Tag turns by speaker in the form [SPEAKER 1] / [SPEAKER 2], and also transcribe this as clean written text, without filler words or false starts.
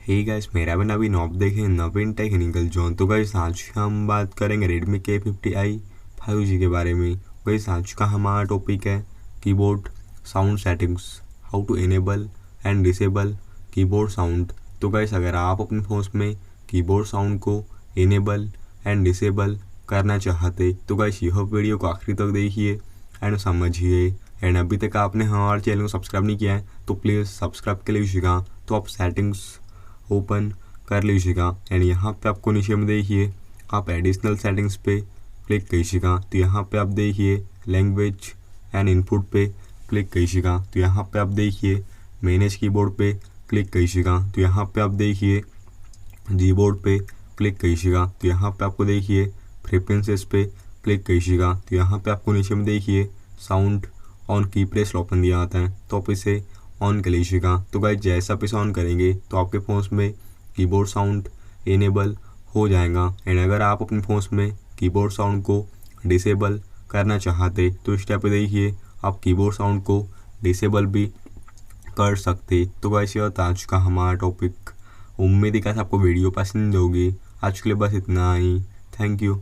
[SPEAKER 1] Hey guys, मेरा भी नवीन आप देखें नवीन टेक्निकल जोन। तो गाइस आज हम बात करेंगे Redmi K50i 5G के बारे में। गाइस आज का हमारा टॉपिक है keyboard sound settings, how to enable and disable keyboard sound. तो गाइस अगर आप अपने फ़ोन में कीबोर्ड साउंड को इनेबल एंड डिसेबल करना चाहते तो गाइस यह वीडियो को आखिरी तक देखिए एंड समझिए। एंड अभी तक आपने हमारे चैनल को सब्सक्राइब नहीं किया है तो प्लीज़ सब्सक्राइब कर लीजिएगा। तो आप सेटिंग्स ओपन कर लीजिएगा एंड यहाँ पे आपको नीचे में देखिए आप एडिशनल सेटिंग्स पे क्लिक कीजिएगा। तो यहाँ पे आप देखिए लैंग्वेज एंड इनपुट पे क्लिक कीजिएगा। तो यहाँ पे आप देखिए मैनेज कीबोर्ड पे क्लिक कीजिएगा। तो यहाँ पे आप देखिए जीबोर्ड पे क्लिक कीजिएगा। तो यहाँ पे आपको देखिए प्रेफरेंसेस पे क्लिक कीजिएगा। तो यहाँ पे आपको नीचे में देखिए साउंड ऑन की प्रेस ऑप्शन दिया आता है, तो आप इसे ऑन कर लीजिएगा। तो गाइस जैसा आप इसे ऑन करेंगे तो आपके फ़ोन में कीबोर्ड साउंड इनेबल हो जाएगा। एंड अगर आप अपने फ़ोन में कीबोर्ड साउंड को डिसेबल करना चाहते तो इस टाइप पे देखिए आप कीबोर्ड साउंड को डिसेबल भी कर सकते। तो गाइस ये था आज का हमारा टॉपिक। उम्मीद है कि आपको वीडियो पसंद होगी। आज के लिए बस इतना ही। Thank you.